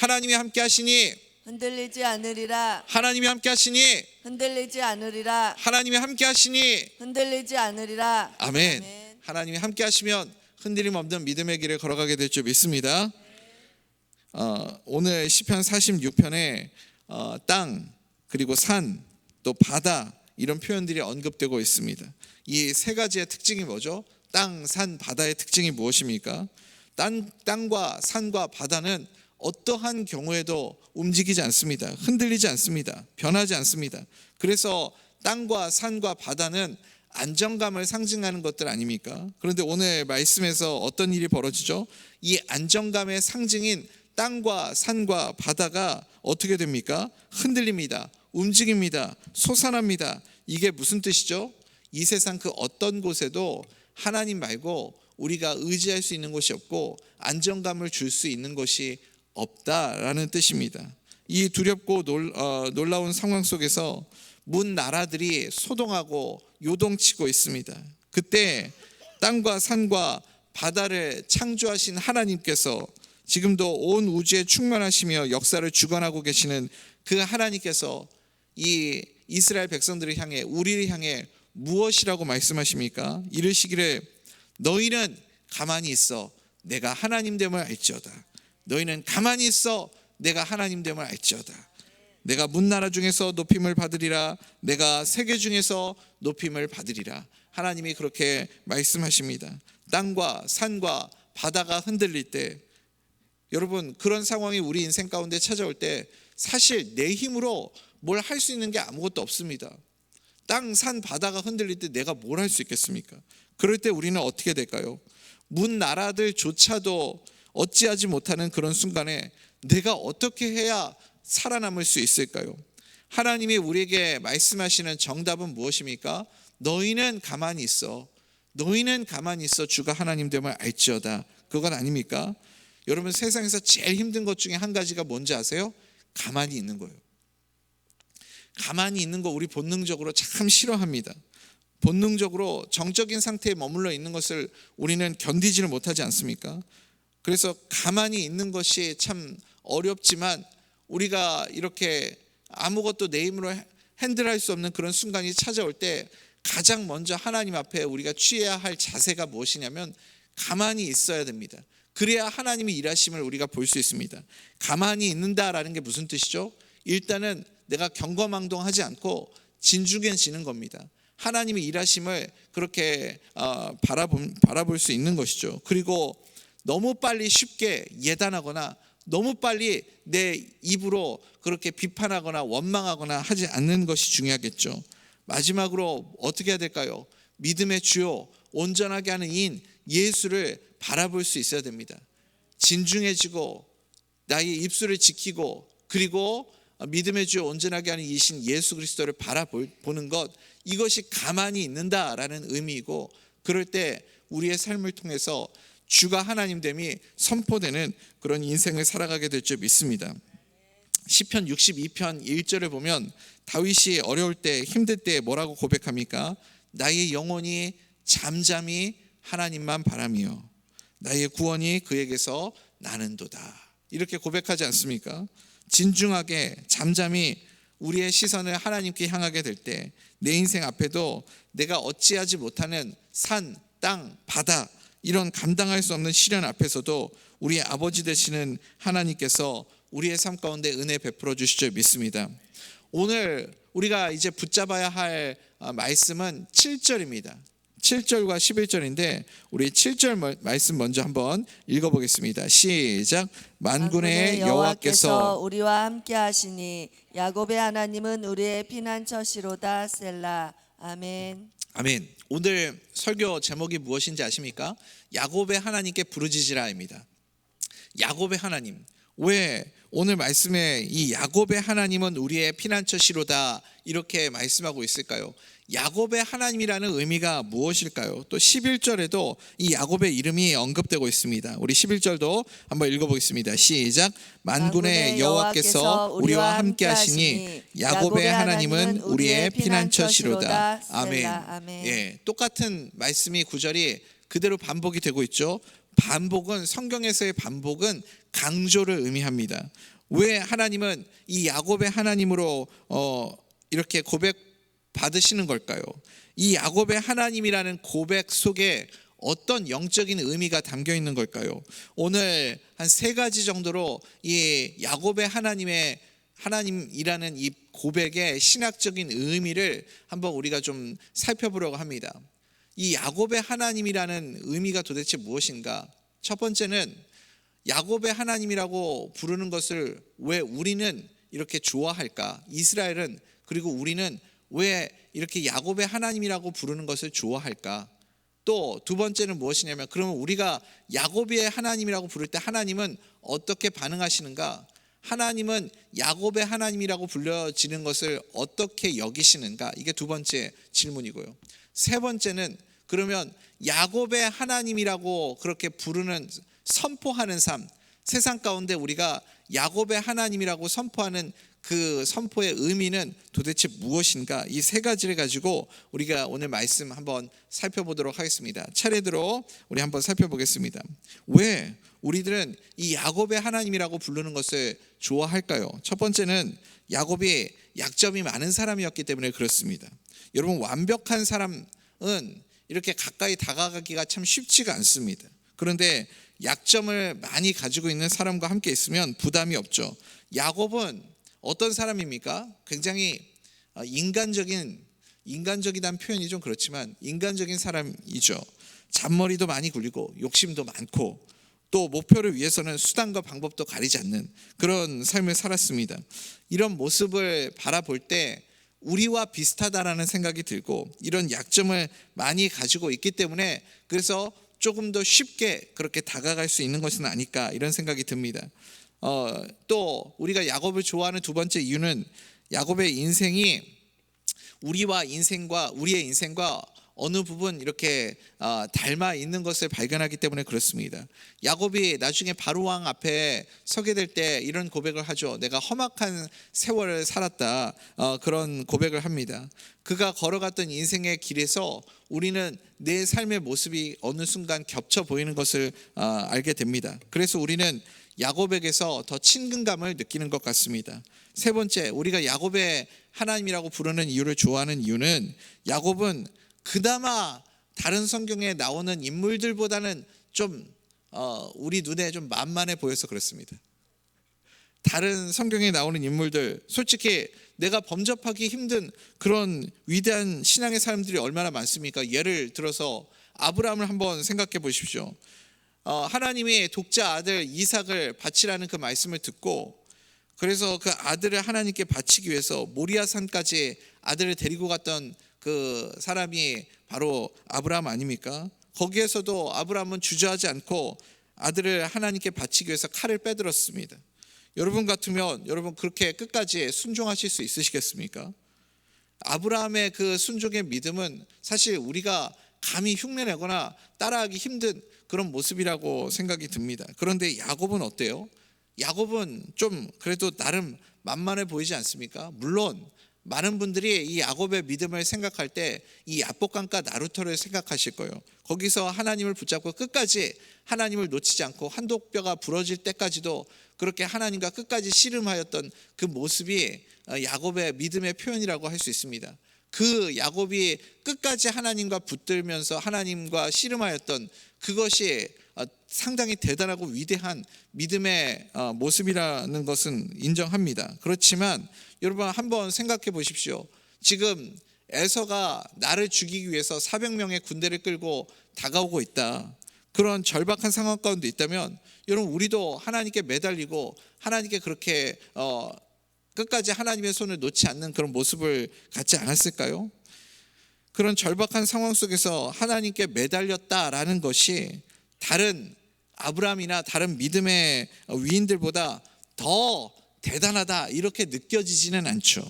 하나님이 함께 하시니 흔들리지 않으리라. 하나님이 함께 하시니 흔들리지 않으리라. 하나님이 함께 하시니 흔들리지 않으리라. 아멘. 하나님이 함께 하시면 흔들림 없는 믿음의 길을 걸어가게 될 줄 믿습니다. 오늘 시편 46편에 땅 그리고 산 또 바다 이런 표현들이 언급되고 있습니다. 이 세 가지의 특징이 뭐죠? 땅, 산, 바다의 특징이 무엇입니까? 땅과 산과 바다는 어떠한 경우에도 움직이지 않습니다. 흔들리지 않습니다. 변하지 않습니다. 그래서 땅과 산과 바다는 안정감을 상징하는 것들 아닙니까? 그런데 오늘 말씀에서 어떤 일이 벌어지죠? 이 안정감의 상징인 땅과 산과 바다가 어떻게 됩니까? 흔들립니다. 움직입니다. 솟아납니다. 이게 무슨 뜻이죠? 이 세상 그 어떤 곳에도 하나님 말고 우리가 의지할 수 있는 곳이 없고 안정감을 줄 수 있는 것이 없다라는 뜻입니다. 이 두렵고 놀라운 상황 속에서 문 나라들이 소동하고 요동치고 있습니다. 그때 땅과 산과 바다를 창조하신 하나님께서 지금도 온 우주에 충만하시며 역사를 주관하고 계시는 그 하나님께서 이 이스라엘 백성들을 향해 우리를 향해 무엇이라고 말씀하십니까? 이르시기를 너희는 가만히 있어 내가 하나님 됨을 알지어다. 너희는 가만히 있어 내가 하나님 됨을 알지어다. 내가 문나라 중에서 높임을 받으리라. 내가 세계 중에서 높임을 받으리라. 하나님이 그렇게 말씀하십니다. 땅과 산과 바다가 흔들릴 때 여러분 그런 상황이 우리 인생 가운데 찾아올 때 사실 내 힘으로 뭘 할 수 있는 게 아무것도 없습니다. 땅, 산, 바다가 흔들릴 때 내가 뭘 할 수 있겠습니까? 그럴 때 우리는 어떻게 될까요? 문 나라들조차도 어찌하지 못하는 그런 순간에 내가 어떻게 해야 살아남을 수 있을까요? 하나님이 우리에게 말씀하시는 정답은 무엇입니까? 너희는 가만히 있어. 너희는 가만히 있어. 주가 하나님 됨을 알지어다. 그건 아닙니까? 여러분 세상에서 제일 힘든 것 중에 한 가지가 뭔지 아세요? 가만히 있는 거예요. 가만히 있는 거 우리 본능적으로 참 싫어합니다. 본능적으로 정적인 상태에 머물러 있는 것을 우리는 견디지를 못하지 않습니까? 그래서 가만히 있는 것이 참 어렵지만 우리가 이렇게 아무것도 내 힘으로 핸들할 수 없는 그런 순간이 찾아올 때 가장 먼저 하나님 앞에 우리가 취해야 할 자세가 무엇이냐면 가만히 있어야 됩니다. 그래야 하나님이 일하심을 우리가 볼 수 있습니다. 가만히 있는다라는 게 무슨 뜻이죠? 일단은 내가 경거망동하지 않고 진중해지는 겁니다. 하나님의 일하심을 그렇게 바라볼 수 있는 것이죠. 그리고 너무 빨리 쉽게 예단하거나 너무 빨리 내 입으로 그렇게 비판하거나 원망하거나 하지 않는 것이 중요하겠죠. 마지막으로 어떻게 해야 될까요? 믿음의 주요 온전하게 하는 이인 예수를 바라볼 수 있어야 됩니다. 진중해지고 나의 입술을 지키고 그리고 믿음의 주요 온전하게 하는 이신 예수 그리스도를 바라보는 것, 이것이 가만히 있는다라는 의미이고 그럴 때 우리의 삶을 통해서 주가 하나님 됨이 선포되는 그런 인생을 살아가게 될 줄 믿습니다. 시편 62편 1절을 보면 다윗이 어려울 때 힘들 때 뭐라고 고백합니까? 나의 영혼이 잠잠히 하나님만 바라며 나의 구원이 그에게서 나는도다. 이렇게 고백하지 않습니까? 진중하게 잠잠히 우리의 시선을 하나님께 향하게 될 때 내 인생 앞에도 내가 어찌하지 못하는 산, 땅, 바다 이런 감당할 수 없는 시련 앞에서도 우리의 아버지 되시는 하나님께서 우리의 삶 가운데 은혜 베풀어 주실 줄 믿습니다. 오늘 우리가 이제 붙잡아야 할 말씀은 7절입니다. 7절과 11절인데 우리 7절 말씀 먼저 한번 읽어보겠습니다. 시작. 만군의 여호와께서 우리와 함께 하시니 야곱의 하나님은 우리의 피난처시로다. 셀라. 아멘. 아멘. 오늘 설교 제목이 무엇인지 아십니까? 야곱의 하나님께 부르짖으라입니다. 야곱의 하나님. 왜 오늘 말씀에 이 야곱의 하나님은 우리의 피난처시로다 이렇게 말씀하고 있을까요? 야곱의 하나님이라는 의미가 무엇일까요? 또 11절에도 이 야곱의 이름이 언급되고 있습니다. 우리 11절도 한번 읽어보겠습니다. 시작. 만군의 여호와께서 우리와 함께 하시니 야곱의 하나님은 우리의 피난처시로다. 아멘. 아멘. 예, 똑같은 말씀이 9절이 그대로 반복이 되고 있죠. 반복은 성경에서의 반복은 강조를 의미합니다. 왜 하나님은 이 야곱의 하나님으로 이렇게 고백 받으시는 걸까요? 이 야곱의 하나님이라는 고백 속에 어떤 영적인 의미가 담겨 있는 걸까요? 오늘 한 3가지 정도로 이 야곱의 하나님이라는 이 고백의 신학적인 의미를 한번 우리가 좀 살펴보려고 합니다. 이 야곱의 하나님이라는 의미가 도대체 무엇인가? 첫 번째는 야곱의 하나님이라고 부르는 것을 왜 우리는 이렇게 좋아할까? 이스라엘은, 그리고 우리는 왜 이렇게 야곱의 하나님이라고 부르는 것을 좋아할까? 또 두 번째는 무엇이냐면, 그러면 우리가 야곱의 하나님이라고 부를 때 하나님은 어떻게 반응하시는가? 하나님은 야곱의 하나님이라고 불려지는 것을 어떻게 여기시는가? 이게 두 번째 질문이고요. 세 번째는, 그러면 야곱의 하나님이라고 그렇게 부르는, 선포하는 삶, 세상 가운데 우리가 야곱의 하나님이라고 선포하는 그 선포의 의미는 도대체 무엇인가? 이 3가지를 가지고 우리가 오늘 말씀 한번 살펴보도록 하겠습니다. 차례대로 우리 한번 살펴보겠습니다. 왜 우리들은 이 야곱의 하나님이라고 부르는 것을 좋아할까요? 첫 번째는 야곱이 약점이 많은 사람이었기 때문에 그렇습니다. 여러분, 완벽한 사람은 이렇게 가까이 다가가기가 참 쉽지가 않습니다. 그런데 약점을 많이 가지고 있는 사람과 함께 있으면 부담이 없죠. 야곱은 어떤 사람입니까? 굉장히 인간적이다는 표현이 좀 그렇지만 인간적인 사람이죠. 잔머리도 많이 굴리고 욕심도 많고, 또 목표를 위해서는 수단과 방법도 가리지 않는 그런 삶을 살았습니다. 이런 모습을 바라볼 때 우리와 비슷하다라는 생각이 들고, 이런 약점을 많이 가지고 있기 때문에 그래서 조금 더 쉽게 그렇게 다가갈 수 있는 것은 아닐까, 이런 생각이 듭니다. 또 우리가 야곱을 좋아하는 두 번째 이유는 야곱의 인생이 우리의 인생과 어느 부분 이렇게 닮아 있는 것을 발견하기 때문에 그렇습니다. 야곱이 나중에 바로 왕 앞에 서게 될 때 이런 고백을 하죠. 내가 험악한 세월을 살았다, 그런 고백을 합니다. 그가 걸어갔던 인생의 길에서 우리는 내 삶의 모습이 어느 순간 겹쳐 보이는 것을 알게 됩니다. 그래서 우리는 야곱에게서 더 친근감을 느끼는 것 같습니다. 세 번째, 우리가 야곱의 하나님이라고 부르는 이유를 좋아하는 이유는, 야곱은 그나마 다른 성경에 나오는 인물들보다는 좀 우리 눈에 좀 만만해 보여서 그렇습니다. 다른 성경에 나오는 인물들, 솔직히 내가 범접하기 힘든 그런 위대한 신앙의 사람들이 얼마나 많습니까? 예를 들어서 아브라함을 한번 생각해 보십시오. 하나님이 독자 아들 이삭을 바치라는 그 말씀을 듣고, 그래서 그 아들을 하나님께 바치기 위해서 모리아 산까지 아들을 데리고 갔던 그 사람이 바로 아브라함 아닙니까? 거기에서도 아브라함은 주저하지 않고 아들을 하나님께 바치기 위해서 칼을 빼들었습니다. 여러분 같으면 여러분 그렇게 끝까지 순종하실 수 있으시겠습니까? 아브라함의 그 순종의 믿음은 사실 우리가 감히 흉내내거나 따라하기 힘든 그런 모습이라고 생각이 듭니다. 그런데 야곱은 어때요? 야곱은 좀 그래도 나름 만만해 보이지 않습니까? 물론 많은 분들이 이 야곱의 믿음을 생각할 때 이 야복강가 나루토를 생각하실 거예요. 거기서 하나님을 붙잡고 끝까지 하나님을 놓치지 않고 한독뼈가 부러질 때까지도 그렇게 하나님과 끝까지 씨름하였던 그 모습이 야곱의 믿음의 표현이라고 할 수 있습니다. 그 야곱이 끝까지 하나님과 붙들면서 하나님과 씨름하였던 그것이 상당히 대단하고 위대한 믿음의 모습이라는 것은 인정합니다. 그렇지만 여러분 한번 생각해 보십시오. 지금 에서가 나를 죽이기 위해서 400명의 군대를 끌고 다가오고 있다. 그런 절박한 상황 가운데 있다면 여러분, 우리도 하나님께 매달리고 하나님께 그렇게 끝까지 하나님의 손을 놓지 않는 그런 모습을 갖지 않았을까요? 그런 절박한 상황 속에서 하나님께 매달렸다라는 것이 다른 아브라함이나 다른 믿음의 위인들보다 더 대단하다 이렇게 느껴지지는 않죠.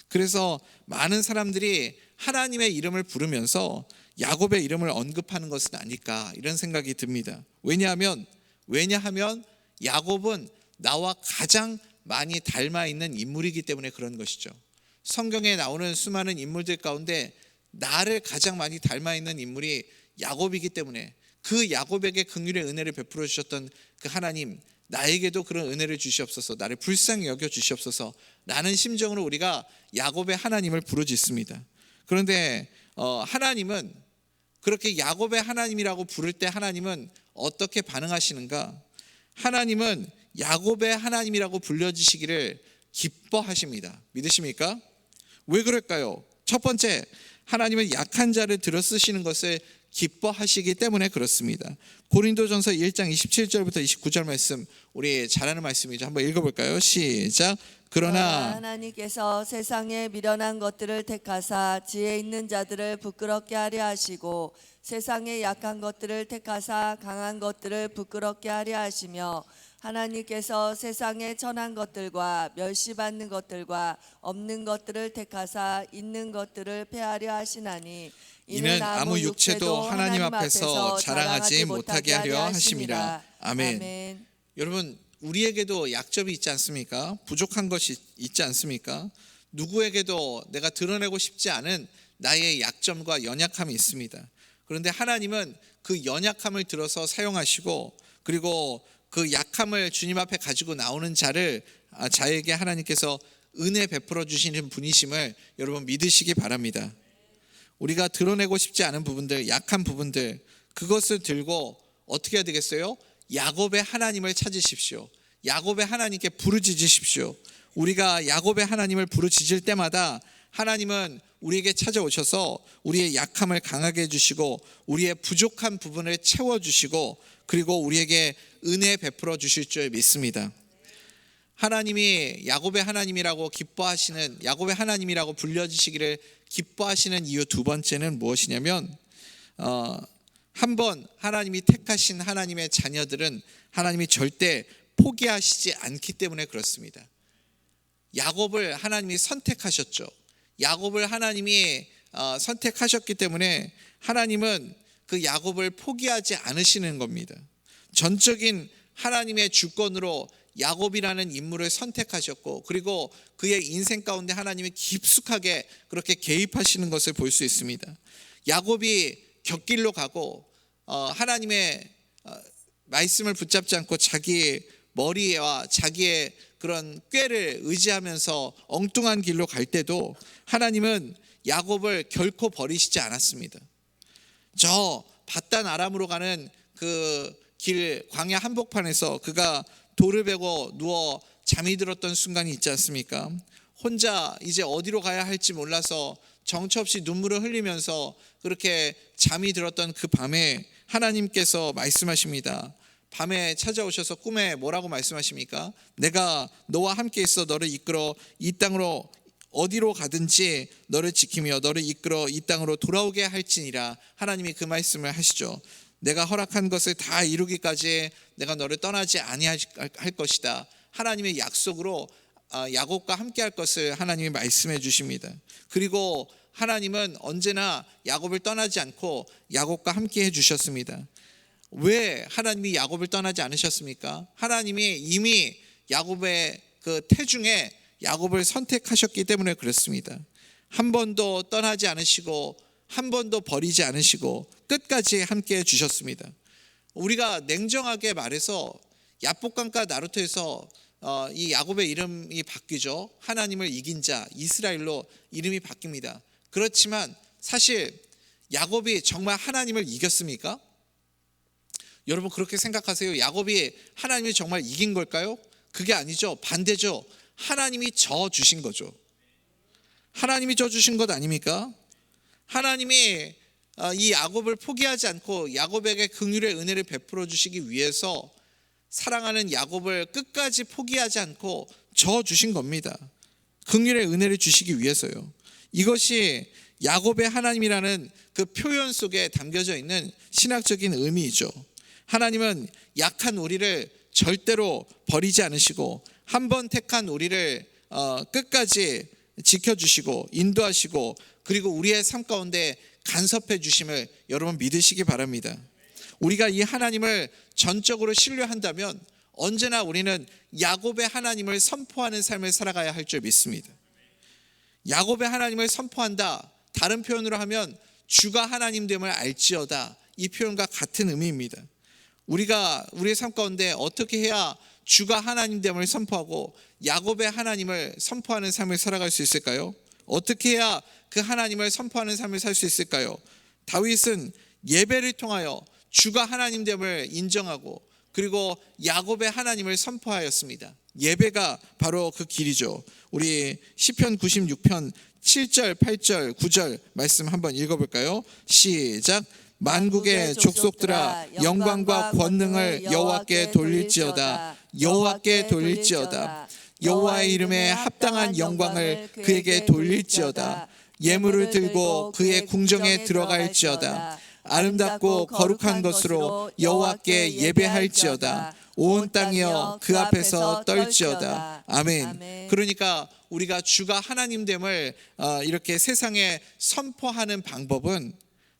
그래서 많은 사람들이 하나님의 이름을 부르면서 야곱의 이름을 언급하는 것은 아닐까, 이런 생각이 듭니다. 왜냐하면 야곱은 나와 가장 많이 닮아 있는 인물이기 때문에 그런 것이죠. 성경에 나오는 수많은 인물들 가운데 나를 가장 많이 닮아 있는 인물이 야곱이기 때문에, 그 야곱에게 긍휼의 은혜를 베풀어 주셨던 그 하나님, 나에게도 그런 은혜를 주시옵소서, 나를 불쌍히 여겨 주시옵소서 라는 심정으로 우리가 야곱의 하나님을 부르짖습니다. 그런데 하나님은 그렇게 야곱의 하나님이라고 부를 때 하나님은 어떻게 반응하시는가? 하나님은 야곱의 하나님이라고 불려지시기를 기뻐하십니다. 믿으십니까? 왜 그럴까요? 첫 번째, 하나님은 약한 자를 들어 쓰시는 것을 기뻐하시기 때문에 그렇습니다. 고린도전서 1장 27절부터 29절 말씀, 우리 잘 아는 말씀이죠. 한번 읽어볼까요? 시작. 그러나 하나님께서 세상에 미련한 것들을 택하사 지혜 있는 자들을 부끄럽게 하려 하시고 세상에 약한 것들을 택하사 강한 것들을 부끄럽게 하려 하시며 하나님께서 세상에 천한 것들과 멸시받는 것들과 없는 것들을 택하사 있는 것들을 폐하려 하시나니 이는 아무 육체도 하나님 앞에서 자랑하지 못하게 하려 하심이라. 아멘. 여러분, 우리에게도 약점이 있지 않습니까? 부족한 것이 있지 않습니까? 누구에게도 내가 드러내고 싶지 않은 나의 약점과 연약함이 있습니다. 그런데 하나님은 그 연약함을 들어서 사용하시고, 그리고 그 약함을 주님 앞에 가지고 나오는 자에게 하나님께서 은혜 베풀어 주시는 분이심을 여러분 믿으시기 바랍니다. 우리가 드러내고 싶지 않은 부분들, 약한 부분들, 그것을 들고 어떻게 해야 되겠어요? 야곱의 하나님을 찾으십시오. 야곱의 하나님께 부르짖으십시오. 우리가 야곱의 하나님을 부르짖을 때마다 하나님은 우리에게 찾아오셔서 우리의 약함을 강하게 해주시고 우리의 부족한 부분을 채워주시고 그리고 우리에게 은혜 베풀어 주실 줄 믿습니다. 하나님이 야곱의 하나님이라고 기뻐하시는, 야곱의 하나님이라고 불려지시기를 기뻐하시는 이유 두 번째는 무엇이냐면, 한번 하나님이 택하신 하나님의 자녀들은 하나님이 절대 포기하시지 않기 때문에 그렇습니다. 야곱을 하나님이 선택하셨죠. 야곱을 하나님이 선택하셨기 때문에 하나님은 그 야곱을 포기하지 않으시는 겁니다. 전적인 하나님의 주권으로 야곱이라는 인물을 선택하셨고, 그리고 그의 인생 가운데 하나님이 깊숙하게 그렇게 개입하시는 것을 볼 수 있습니다. 야곱이 곁길로 가고 하나님의 말씀을 붙잡지 않고 자기의 머리와 자기의 그런 꾀를 의지하면서 엉뚱한 길로 갈 때도 하나님은 야곱을 결코 버리시지 않았습니다. 저 밧단 아람으로 가는 그 길 광야 한복판에서 그가 돌을 베고 누워 잠이 들었던 순간이 있지 않습니까? 혼자 이제 어디로 가야 할지 몰라서 정처 없이 눈물을 흘리면서 그렇게 잠이 들었던 그 밤에 하나님께서 말씀하십니다. 밤에 찾아오셔서 꿈에 뭐라고 말씀하십니까? 내가 너와 함께 있어 너를 이끌어 이 땅으로 어디로 가든지 너를 지키며 너를 이끌어 이 땅으로 돌아오게 할지니라. 하나님이 그 말씀을 하시죠. 내가 허락한 것을 다 이루기까지 내가 너를 떠나지 아니할 것이다. 하나님의 약속으로 야곱과 함께 할 것을 하나님이 말씀해 주십니다. 그리고 하나님은 언제나 야곱을 떠나지 않고 야곱과 함께 해 주셨습니다. 왜 하나님이 야곱을 떠나지 않으셨습니까? 하나님이 이미 야곱의 그 태중에 야곱을 선택하셨기 때문에 그렇습니다. 한 번도 떠나지 않으시고 한 번도 버리지 않으시고 끝까지 함께 해 주셨습니다. 우리가 냉정하게 말해서 야복강가 나루토에서 이 야곱의 이름이 바뀌죠. 하나님을 이긴 자 이스라엘로 이름이 바뀝니다. 그렇지만 사실 야곱이 정말 하나님을 이겼습니까? 여러분 그렇게 생각하세요? 야곱이 하나님을 정말 이긴 걸까요? 그게 아니죠. 반대죠. 하나님이 져 주신 거죠. 하나님이 져 주신 것 아닙니까? 하나님이 이 야곱을 포기하지 않고 야곱에게 긍휼의 은혜를 베풀어 주시기 위해서 사랑하는 야곱을 끝까지 포기하지 않고 져 주신 겁니다. 긍휼의 은혜를 주시기 위해서요. 이것이 야곱의 하나님이라는 그 표현 속에 담겨져 있는 신학적인 의미이죠. 하나님은 약한 우리를 절대로 버리지 않으시고 한 번 택한 우리를 끝까지 지켜주시고 인도하시고 그리고 우리의 삶 가운데 간섭해 주심을 여러분 믿으시기 바랍니다. 우리가 이 하나님을 전적으로 신뢰한다면 언제나 우리는 야곱의 하나님을 선포하는 삶을 살아가야 할 줄 믿습니다. 야곱의 하나님을 선포한다. 다른 표현으로 하면 주가 하나님 됨을 알지어다. 이 표현과 같은 의미입니다. 우리가 우리의 삶 가운데 어떻게 해야 주가 하나님됨을 선포하고 야곱의 하나님을 선포하는 삶을 살아갈 수 있을까요? 어떻게 해야 그 하나님을 선포하는 삶을 살 수 있을까요? 다윗은 예배를 통하여 주가 하나님됨을 인정하고 그리고 야곱의 하나님을 선포하였습니다. 예배가 바로 그 길이죠. 우리 시편 96편 7절, 8절, 9절 말씀 한번 읽어볼까요? 시작. 만국의 족속들아 영광과 권능을 여호와께 돌릴지어다. 여호와께 돌릴지어다. 여호와의 이름에 합당한 영광을 그에게 돌릴지어다. 예물을 들고 그의 궁정에 들어갈지어다. 아름답고 거룩한 것으로 여호와께 예배할지어다. 온 땅이여 그 앞에서 떨지어다. 아멘. 그러니까 우리가 주가 하나님됨을 이렇게 세상에 선포하는 방법은,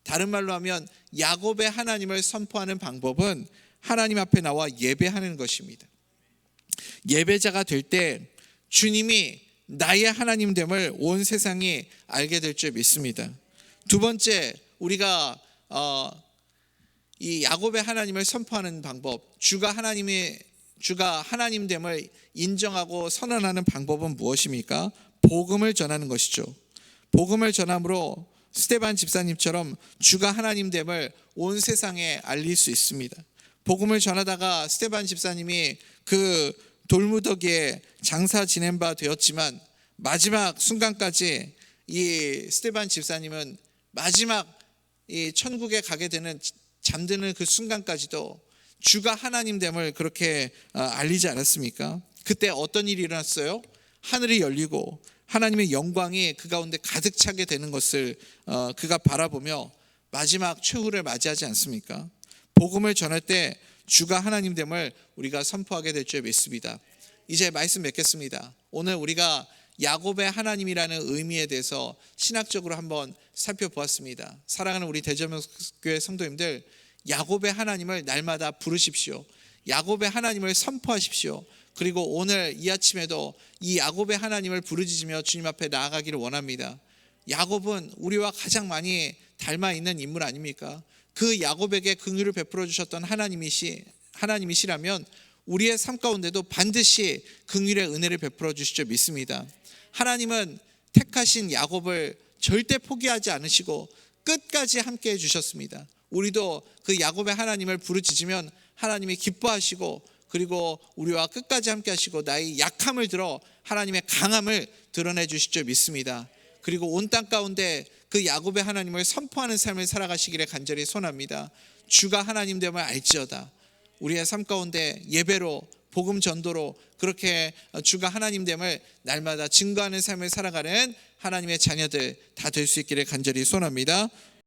다른 말로 하면 야곱의 하나님을 선포하는 방법은 하나님 앞에 나와 예배하는 것입니다. 예배자가 될 때 주님이 나의 하나님됨을 온 세상이 알게 될 줄 믿습니다. 두 번째, 우리가 이 야곱의 하나님을 선포하는 방법, 주가 하나님됨을 인정하고 선언하는 방법은 무엇입니까? 복음을 전하는 것이죠. 복음을 전함으로 스데반 집사님처럼 주가 하나님됨을 온 세상에 알릴 수 있습니다. 복음을 전하다가 스데반 집사님이 그 돌무더기에 장사 지낸 바 되었지만 마지막 순간까지 이 스데반 집사님은 마지막 이 천국에 가게 되는 잠드는 그 순간까지도 주가 하나님됨을 그렇게 알리지 않았습니까? 그때 어떤 일이 일어났어요? 하늘이 열리고 하나님의 영광이 그 가운데 가득 차게 되는 것을 그가 바라보며 마지막 최후를 맞이하지 않습니까? 복음을 전할 때 주가 하나님됨을 우리가 선포하게 될 줄 믿습니다. 이제 말씀 맺겠습니다. 오늘 우리가 야곱의 하나님이라는 의미에 대해서 신학적으로 한번 살펴보았습니다. 사랑하는 우리 대전교회 성도님들, 야곱의 하나님을 날마다 부르십시오. 야곱의 하나님을 선포하십시오. 그리고 오늘 이 아침에도 이 야곱의 하나님을 부르짖으며 주님 앞에 나아가기를 원합니다. 야곱은 우리와 가장 많이 닮아 있는 인물 아닙니까? 그 야곱에게 긍휼을 베풀어 주셨던 하나님이시라면 우리의 삶 가운데도 반드시 긍휼의 은혜를 베풀어 주실 줄 믿습니다. 하나님은 택하신 야곱을 절대 포기하지 않으시고 끝까지 함께 해주셨습니다. 우리도 그 야곱의 하나님을 부르짖으면 하나님이 기뻐하시고 그리고 우리와 끝까지 함께 하시고 나의 약함을 들어 하나님의 강함을 드러내 주실 줄 믿습니다. 그리고 온 땅 가운데 그 야곱의 하나님을 선포하는 삶을 살아가시기를 간절히 소원합니다. 주가 하나님됨을 알지어다. 우리의 삶 가운데 예배로 복음 전도로 그렇게 주가 하나님됨을 날마다 증거하는 삶을 살아가는 하나님의 자녀들 다 될 수 있기를 간절히 소원합니다.